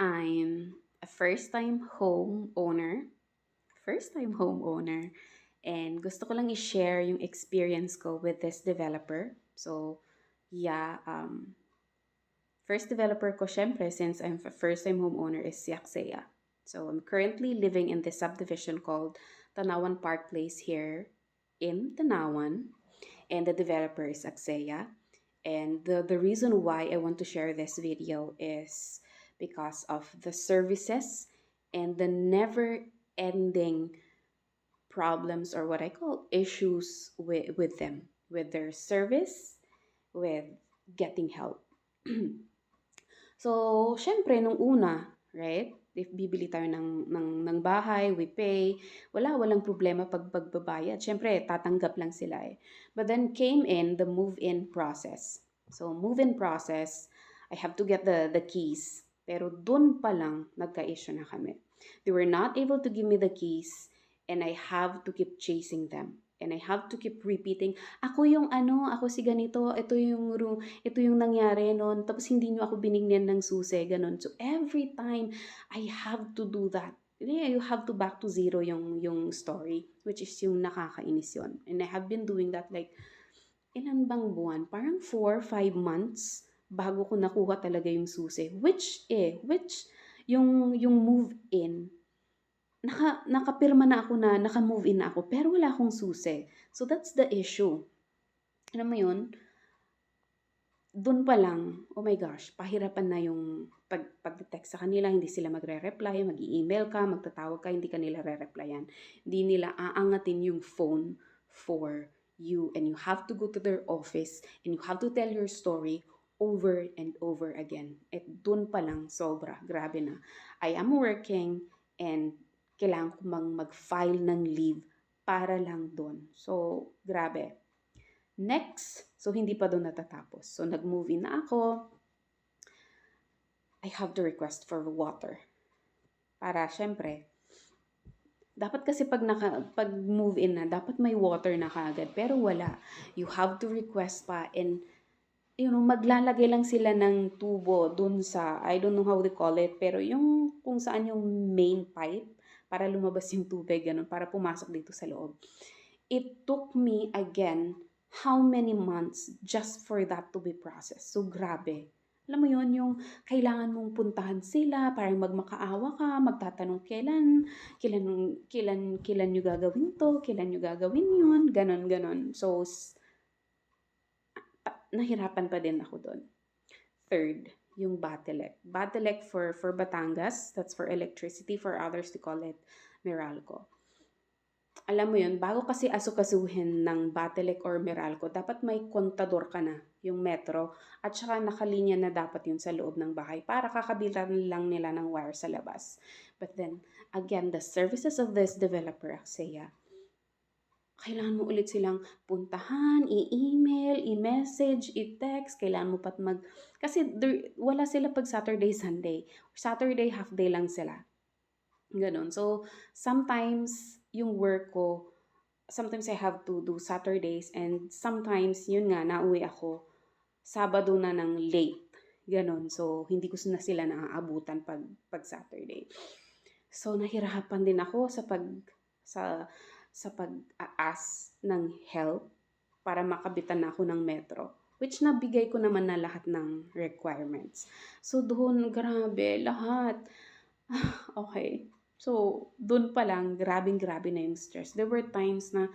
I'm a first-time homeowner, and gusto ko lang i-share yung experience ko with this developer. So, yeah, first developer ko, syempre, since I'm a first-time homeowner, is si Axea. So, I'm currently living in this subdivision called Tanawan Park Place here in Tanawan, and the developer is Axea. And the reason why I want to share this video is because of the services and the never ending problems, or what I call issues with them, with their service, with getting help. So, syempre, nung una, right? If bibili tayo ng bahay, we pay, walang problema pag pagbabayad. Syempre, tatanggap lang sila eh. But then came in the move-in process. So, move-in process, I have to get the keys. Pero dun pa lang, nagka-issue na kami. They were not able to give me the keys, and I have to keep chasing them. And I have to keep repeating, ako yung ano, ako si ganito, ito yung nangyari noon, tapos hindi nyo ako binigyan ng susi, ganun. So, every time, I have to do that. Yeah, you have to back to zero yung story, which is yung nakakainis yun. And I have been doing that like, ilan bang buwan? Parang 4, 5 months bago ko nakuha talaga yung susi. Which, yung move in, nakapirma na ako na, naka-move in na ako, pero wala akong susi. So, that's the issue. Alam mo yun, dun pa lang, oh my gosh, pahirapan na yung pag-text sa kanila, hindi sila magre-reply, mag-email ka, magtatawag ka, hindi kanila re-replyan. Hindi nila aangatin yung phone for you, and you have to go to their office and you have to tell your story over and over again. At dun pa lang, sobra, grabe na. I am working and kailangan ko mag-file ng leave para lang dun. So, grabe. Next, so hindi pa doon natatapos. So nag-move in na ako. I have to request for water. Para syempre, dapat kasi pag move in na, dapat may water na kaagad. Pero wala. You have to request pa, and maglalagay lang sila ng tubo dun sa, I don't know how they call it, pero yung kung saan yung main pipe para lumabas yung tubig, ganun, para pumasok dito sa loob. It took me again how many months just for that to be processed. So, grabe. Alam mo yun, yung kailangan mong puntahan sila, parang magmakaawa ka, magtatanong kailan nyo gagawin to, kailan nyo gagawin yun, ganon. So, nahirapan pa din ako doon. Third, yung Batelec. Batelec for Batangas, that's for electricity, for others to call it Meralco. Alam mo yun, bago kasi asukasuhin ng Batelec or Meralco, dapat may kontador ka na, yung metro, at saka nakalinya na dapat yun sa loob ng bahay para kakabitan lang nila ng wire sa labas. But then, again, the services of this developer, Axea, kailangan mo ulit silang puntahan, i-email, i-message, i-text, kailangan mo pat kasi wala sila pag Saturday, Sunday. Saturday, half day lang sila. Ganon. So, sometimes, yung work ko, sometimes I have to do Saturdays, and sometimes, yun nga, nauwi ako, Sabado na ng late. Ganon. So, hindi ko na sila naaabutan pag Saturday. So, nahirapan din ako sa pag-aas ng help para makabitan na ako ng metro, which nabigay ko naman na lahat ng requirements. So, doon, grabe, lahat. Okay. So, doon pa lang, grabing-grabe na yung stress. There were times na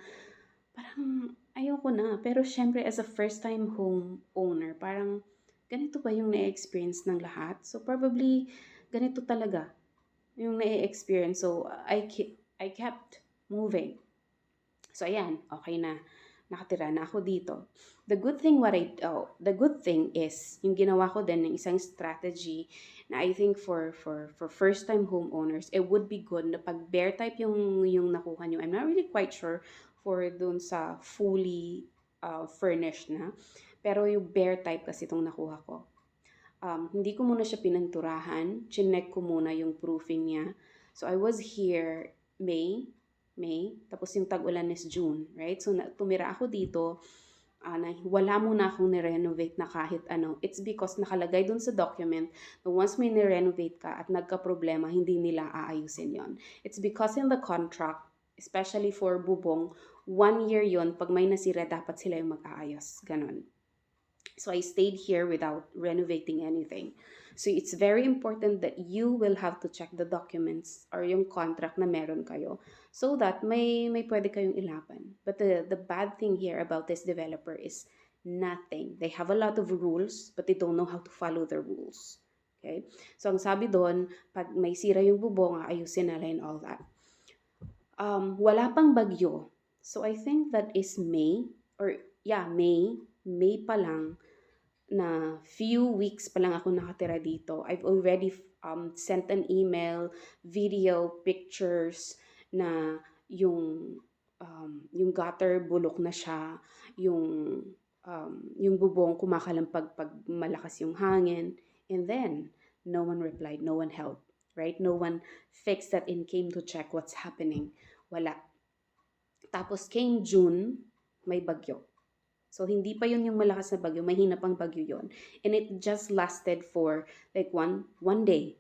parang ayoko na. Pero syempre, as a first-time home owner, parang ganito ba yung na-experience ng lahat? So, probably, ganito talaga yung na-experience. So, I kept moving. So, ayan, okay na. Nakatira na ako dito. The good thing is, yung ginawa ko din ng isang strategy na I think for first-time homeowners, it would be good na pag bear type yung nakuha nyo. I'm not really quite sure for dun sa fully furnished na. Pero yung bear type kasi itong nakuha ko. Hindi ko muna siya pinanturahan. Chinek ko muna yung proofing niya. So, I was here May, tapos yung tag-ulan is June, right? So, tumira ako dito na wala muna akong ni-renovate na kahit ano, it's because nakalagay dun sa document na once may ni-renovate ka at nagka-problema, hindi nila aayusin yon. It's because in the contract, especially for bubong, 1 year yon, pag may nasira, dapat sila yung mag-aayos. Ganon. So I stayed here without renovating anything. So it's very important that you will have to check the documents or yung contract na meron kayo so that may pwede kayong ilaban. But the bad thing here about this developer is nothing. They have a lot of rules but they don't know how to follow the rules. Okay? So ang sabi doon, pag may sira yung bubong, ayusin nila and all that. Wala pang bagyo. So I think that is May or yeah, May pa lang na few weeks pa lang ako nakatira dito. I've already sent an email, video, pictures na yung gutter bulok na siya, yung bubong kumakalampag pag malakas yung hangin. And then, no one replied, no one helped, right? No one fixed that and came to check what's happening. Wala. Tapos came June, may bagyo. So, hindi pa yun yung malakas na bagyo. Mahina pang bagyo yun. And it just lasted for like one day.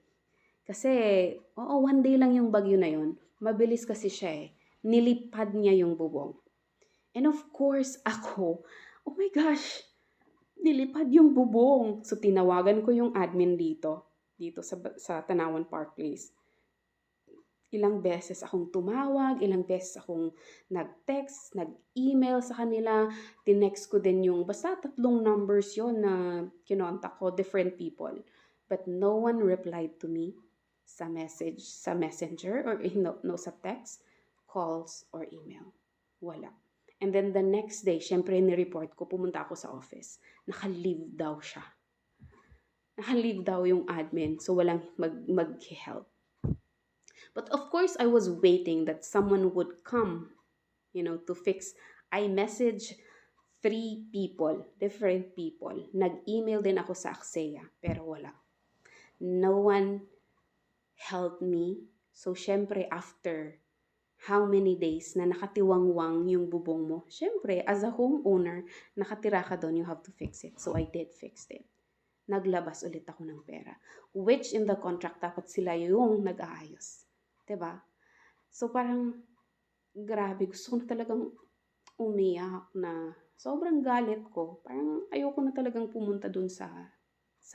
Kasi, one day lang yung bagyo na yun. Mabilis kasi siya eh. Nilipad niya yung bubong. And of course, ako, oh my gosh, nilipad yung bubong. So, tinawagan ko yung admin dito sa Tanawan Park Place. Ilang beses akong tumawag, ilang beses akong nag-text, nag-email sa kanila, tinext ko din yung, basta 3 numbers yon na kinontak ko, different people. But no one replied to me sa message, sa messenger, or no, sa text, calls, or email. Wala. And then the next day, syempre ni-report ko, pumunta ako sa office. Naka-leave daw siya. Naka-leave daw yung admin, so walang mag-help. But of course, I was waiting that someone would come, to fix. I messaged 3 people, different people. Nag-email din ako sa Axea, pero wala. No one helped me. So, syempre, after how many days na nakatiwangwang yung bubong mo, syempre, as a homeowner, nakatira ka doon, you have to fix it. So, I did fix it. Naglabas ulit ako ng pera. Which in the contract, dapat sila yung nag-aayos. Diba? So, parang, grabe, gusto ko na talagang umiyak na sobrang galit ko. Parang ayoko na talagang pumunta dun sa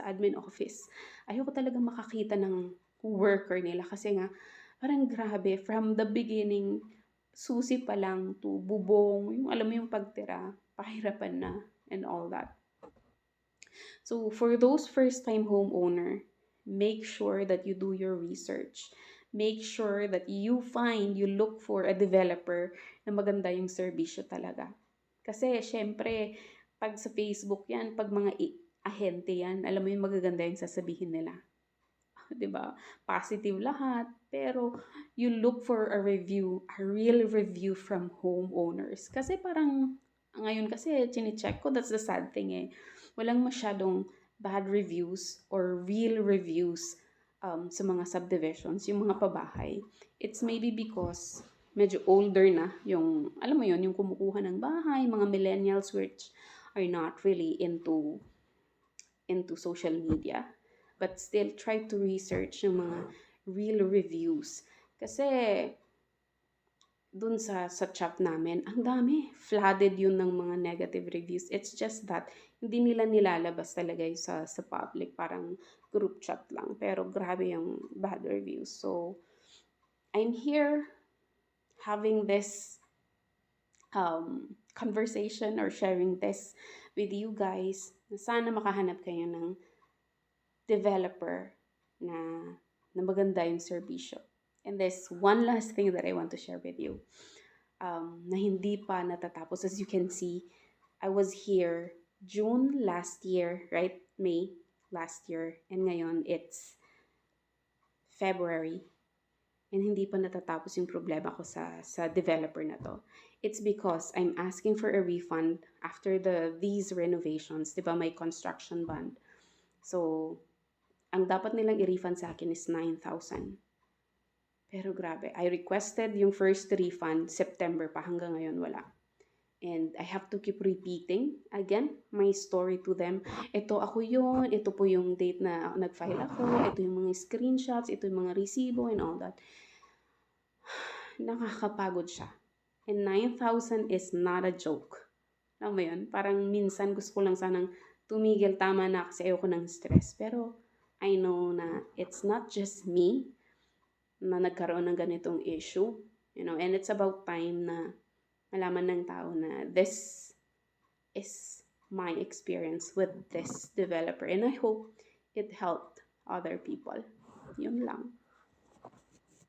admin office. Ayoko talagang makakita ng worker nila kasi nga, parang grabe, from the beginning, susi pa lang to bubong, yung alam mo yung pagtira, pahirapan na, and all that. So, for those first-time homeowner, make sure that you do your research. Make sure that you look for a developer na maganda yung serbisyo talaga. Kasi, syempre, pag sa Facebook yan, pag mga ahente yan, alam mo yung magaganda yung sasabihin nila. Diba? Positive lahat. Pero, you look for a real review from homeowners. Kasi parang, ngayon kasi, chine-check ko, that's the sad thing eh. Walang masyadong bad reviews or real reviews sa mga subdivisions, yung mga pabahay. It's maybe because medyo older na yung, alam mo yun, yung kumukuha ng bahay, mga millennials which are not really into social media. But still try to research yung mga real reviews. Kasi dun sa chat namin, ang dami. Flooded yun ng mga negative reviews. It's just that hindi nila nilalabas talaga yung sa public. Parang group chat lang. Pero grabe yung bad reviews. So, I'm here having this conversation or sharing this with you guys. Sana makahanap kayo ng developer na maganda yung serbisyo. And there's one last thing that I want to share with you. Na hindi pa natatapos. As you can see, I was here June last year, right? May last year. And ngayon, it's February. And hindi pa natatapos yung problema ko sa developer na to. It's because I'm asking for a refund after these renovations. Diba may construction bond? So, ang dapat nilang i-refund sa akin is 9,000. Pero grabe, I requested yung first refund September pa, hanggang ngayon wala. And I have to keep repeating again my story to them. Ito ako yun, ito po yung date na nag-file ako, ito yung mga screenshots, ito yung mga resibo and all that. Nakakapagod siya. And 9,000 is not a joke. Alam mo yun? Parang minsan gusto ko lang sanang tumigil, tama na kasi ayoko ng stress. Pero I know na it's not just me na nagkaroon ng ganitong issue. And it's about time na malaman ng tao na this is my experience with this developer. And I hope it helped other people. Yun lang.